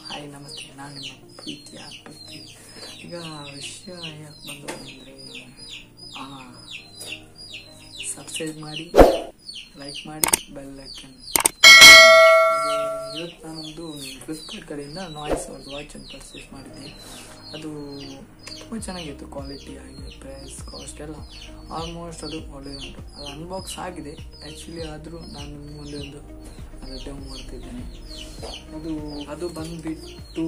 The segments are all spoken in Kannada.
ಹಾಯ್ ನಮಸ್ತೆ, ನಾನು ನಿಮ್ಮ ಪ್ರೀತಿಯ ಪೃಥ್ವಿ. ಈಗ ವಿಷಯ ಯಾಕೆ ಬಂದು ಅಂದರೆ, ಸಬ್ಸ್ಕ್ರೈಬ್ ಮಾಡಿ, ಲೈಕ್ ಮಾಡಿ, ಬೆಲ್ ಐಕನ್. ಇವತ್ತು ನಾನೊಂದು ಫ್ಲಿಪ್ಕಾರ್ಟ್ ಕಡೆಯಿಂದ ನಾಯ್ಸ್ ಒಂದು ವಾಚ್ ಅನ್ನು ಪರ್ಚೇಸ್ ಮಾಡಿದ್ದೆ. ಅದು ತುಂಬ ಚೆನ್ನಾಗಿತ್ತು, ಕ್ವಾಲಿಟಿ ಆಗಿ, ಪ್ರೈಸ್, ಕಾಸ್ಟ್ ಎಲ್ಲ ಆಲ್ಮೋಸ್ಟ್ ಅದು ಒಳ್ಳೆಯದುಂಟು. ಅದು ಅನ್ಬಾಕ್ಸ್ ಆಗಿದೆ ಆ್ಯಕ್ಚುಲಿ, ಆದರೂ ನಾನು ಮುಂದೆ ಒಂದು ಅದು ಡೆಮೋ ಮಾಡ್ತಿದ್ದೇನೆ. ಅದು ಬಂದುಬಿಟ್ಟು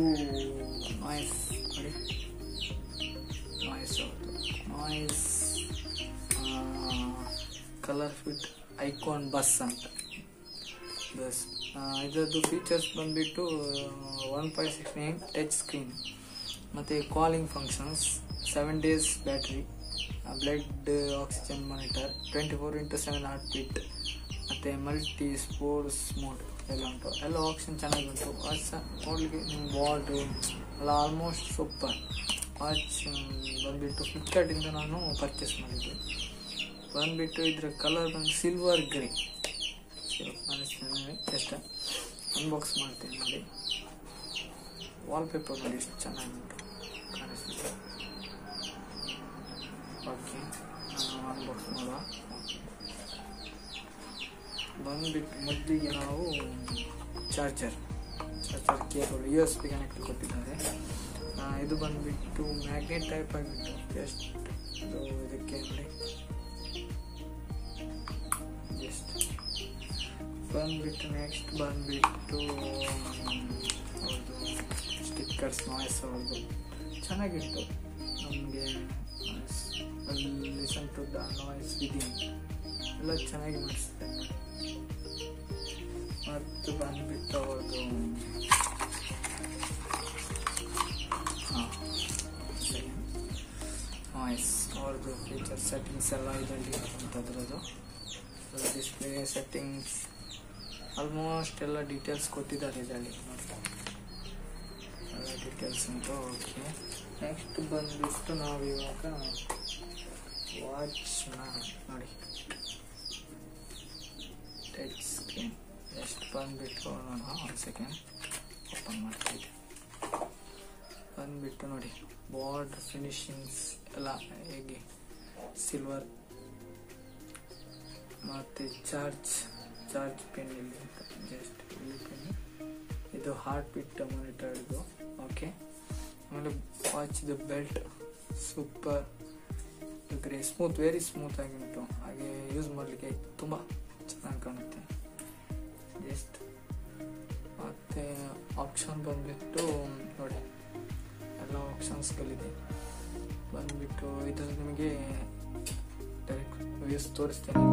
ನಾಯ್ಸ್ ನೋಡಿ, noise colour fit icon bus ಅಂತ. ಇದರದ್ದು ಫೀಚರ್ಸ್ ಬಂದುಬಿಟ್ಟು 1.69 ಟಚ್ ಸ್ಕ್ರೀನ್ ಮತ್ತು calling functions, 7 days battery, blood oxygen monitor, 24x7 heart beat ಮತ್ತು ಮಲ್ಟಿ ಸ್ಪೋರ್ಟ್ಸ್ ಮೋಡ್ ಎಲ್ಲ ಉಂಟು. ಎಲ್ಲ ಆಪ್ಷನ್ ಚೆನ್ನಾಗುಂಟು. ವಾಚ್ ನೋಡಲಿಕ್ಕೆ ನಿಮ್ಮ ವಾರ್ಡು ಎಲ್ಲ ಆಲ್ಮೋಸ್ಟ್ ಸೂಪರ್. ವಾಚ್ ಬಂದುಬಿಟ್ಟು ಫ್ಲಿಪ್ಕಾರ್ಟಿಂದ ನಾನು ಪರ್ಚೇಸ್ ಮಾಡಿದ್ದೆ. ಬಂದುಬಿಟ್ಟು ಇದರ ಕಲರ್ ಬಂದು ಸಿಲ್ವರ್ ಗ್ರೇ. ಜಸ್ಟ್ ಅನ್ಬಾಕ್ಸ್ ಮಾಡ್ತೀನಿ ನೋಡಿ. ವಾಲ್ಪೇಪರ್ ನೋಡಿ ಎಷ್ಟು ಚೆನ್ನಾಗುಂಟು, ಕಾಣಿಸ್ತಿದೆ. ಓಕೆ, ನಾನು ಅನ್ಬಾಕ್ಸ್ ಮಾಡುವ. ಬಂದುಬಿಟ್ಟು ಮೊದಲಿಗೆ ನಾವು ಚಾರ್ಜರ್ ಕೇಬಲ್ USB ಕನೆಕ್ಟ್ ಕೊಟ್ಟಿದ್ದಾರೆ. ಇದು ಬಂದುಬಿಟ್ಟು ಮ್ಯಾಗ್ನೆಟ್ ಟೈಪ್ ಆಗಿಬಿಟ್ಟು ಜಸ್ಟ್ ಇದಕ್ಕೆ ನೋಡಿ, ಜಸ್ಟ್ ಬಂದುಬಿಟ್ಟು ನೆಕ್ಸ್ಟ್ ಬಂದುಬಿಟ್ಟು ಅವ್ರದ್ದು ಸ್ಟಿಕ್ಕರ್ಸ್, ನಾಯ್ಸ್ ಅವ್ರದ್ದು ಚೆನ್ನಾಗಿತ್ತು. ನಮಗೆ listen to the noise within ಎಲ್ಲ ಚೆನ್ನಾಗಿ ಮಾಡಿಸ್ತಾರೆ. ಮತ್ತು ಬಂದುಬಿಟ್ಟು ಅವ್ರದ್ದು ನಾಯ್ಸ್ ಅವ್ರದ್ದು ಫೀಚರ್ ಸೆಟ್ಟಿಂಗ್ಸ್ ಎಲ್ಲ ಇದರಲ್ಲಿ ಅದರದ್ದು ಡಿಸ್ಪ್ಲೇ ಸೆಟ್ಟಿಂಗ್ಸ್ ಆಲ್ಮೋಸ್ಟ್ ಎಲ್ಲ ಡೀಟೇಲ್ಸ್ ಕೊಟ್ಟಿದ್ದಾರೆ ಇದರಲ್ಲಿ ನೋಡಿ, ಎಲ್ಲ ಡೀಟೇಲ್ಸ್ ಉಂಟು. ಓಕೆ, ನೆಕ್ಸ್ಟ್ ಬಂದುಬಿಟ್ಟು ನಾವು ಇವಾಗ ವಾಚ್ನ ನೋಡಿ, ಟಚ್ ಸ್ಕ್ರೀನ್ ಎಷ್ಟು ಬಂದುಬಿಟ್ಟು ನೋಡೋಣ. ಒಂದು ಸೆಕೆಂಡ್ ಓಪನ್ ಮಾಡ್ತೀವಿ. ಬಂದುಬಿಟ್ಟು ನೋಡಿ, ಬಾರ್ಡರ್ ಫಿನಿಶಿಂಗ್ಸ್ ಎಲ್ಲ ಹೇಗೆ ಸಿಲ್ವರ್ ಮತ್ತು ಚಾರ್ಜ್ ಪಿನ್ ಇಲ್ಲಿ ಅಂತ, ಜಸ್ಟ್ ಇಲ್ಲಿ ಪಿನ್. ಇದು ಹಾರ್ಟ್ ಬೀಟ್ ಮಾನಿಟರ್ ಇದು. ಓಕೆ, ಆಮೇಲೆ ವಾಚ್ದು belt super grey, smooth, very smooth ಆಗಿ ಉಂಟು. ಹಾಗೆ ಯೂಸ್ ಮಾಡಲಿಕ್ಕೆ ತುಂಬ ಚೆನ್ನಾಗಿ ಕಾಣುತ್ತೆ. ಜಸ್ಟ್ ಮತ್ತು ಆಪ್ಷನ್ ಬಂದುಬಿಟ್ಟು ನೋಡಿ, ಎಲ್ಲ ಆಪ್ಷನ್ಸ್ಗಳಿದೆ. ಬಂದುಬಿಟ್ಟು ಇದರಲ್ಲಿ ನಿಮಗೆ ಡೈರೆಕ್ಟ್ ವ್ಯೂಸ್ ತೋರಿಸ್ತೇನೆ.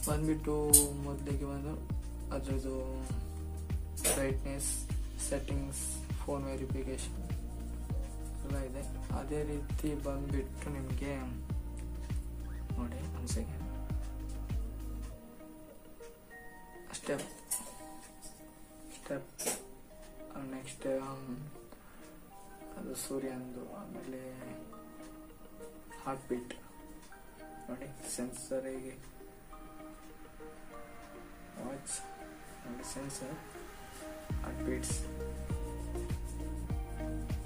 ಬಂದುಬಿಟ್ಟು ಮೊದಲಿಗೆ ಬಂದು ಅದರದ್ದು ಬ್ರೈಟ್ನೆಸ್ ಸೆಟ್ಟಿಂಗ್ಸ್, ಫೋನ್ ವೆರಿಫಿಕೇಶನ್ ಎಲ್ಲ ಇದೆ. ಅದೇ ರೀತಿ ಬಂದುಬಿಟ್ಟು ನಿಮಗೆ ನೋಡಿ, ಒಂದು ಸೆಕೆಂಡ್, ಸ್ಟೆಪ್ ನೆಕ್ಸ್ಟ್ ಅದು ಸೂರ್ಯಂದು, ಆಮೇಲೆ ಹಾರ್ಟ್ ಬೀಟ್ ನೋಡಿ, ಸೆನ್ಸರ್ ಹೇಗೆ ವಾಚ್ ನೋಡಿ, sensor, heart beats.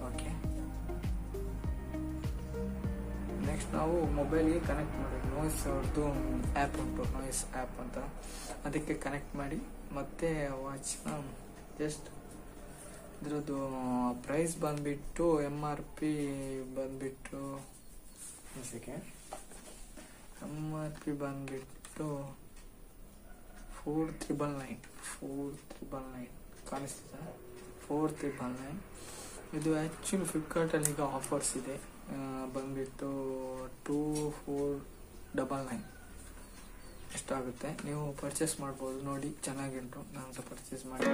Okay, next ನಾವು ಮೊಬೈಲ್ಗೆ ಕನೆಕ್ಟ್ ಮಾಡಿ, ನಾಯ್ಸ್ ಅವ್ರದ್ದು ಆ್ಯಪ್ ಉಂಟು, ನಾಯ್ಸ್ ಆ್ಯಪ್ ಅಂತ, ಅದಕ್ಕೆ ಕನೆಕ್ಟ್ ಮಾಡಿ ಮತ್ತೆ ವಾಚ್ನ ಜಸ್ಟ್ ಇದರದ್ದು ಪ್ರೈಸ್ ಬಂದುಬಿಟ್ಟು MRP ಬಂದುಬಿಟ್ಟು ಒಂದು ಸೆಕೆಂಡ್, MRP ಬಂದುಬಿಟ್ಟು ಬಂದ್ಬಿಟ್ಟು 4,999 ಕಾಣಿಸ್ತಿದೆ. 4,999 ಇದು ಆ್ಯಕ್ಚುಲಿ ಫ್ಲಿಪ್ಕಾರ್ಟಲ್ಲಿ ಈಗ ಆಫರ್ಸ್ ಇದೆ. ಬಂದ್ಬಿಟ್ಟು 2,499 ಎಷ್ಟಾಗುತ್ತೆ. ನೀವು ಪರ್ಚೇಸ್ ಮಾಡ್ಬೋದು. ನೋಡಿ ಚೆನ್ನಾಗಿಂಟು, ನಾನು ಪರ್ಚೇಸ್ ಮಾಡಿ.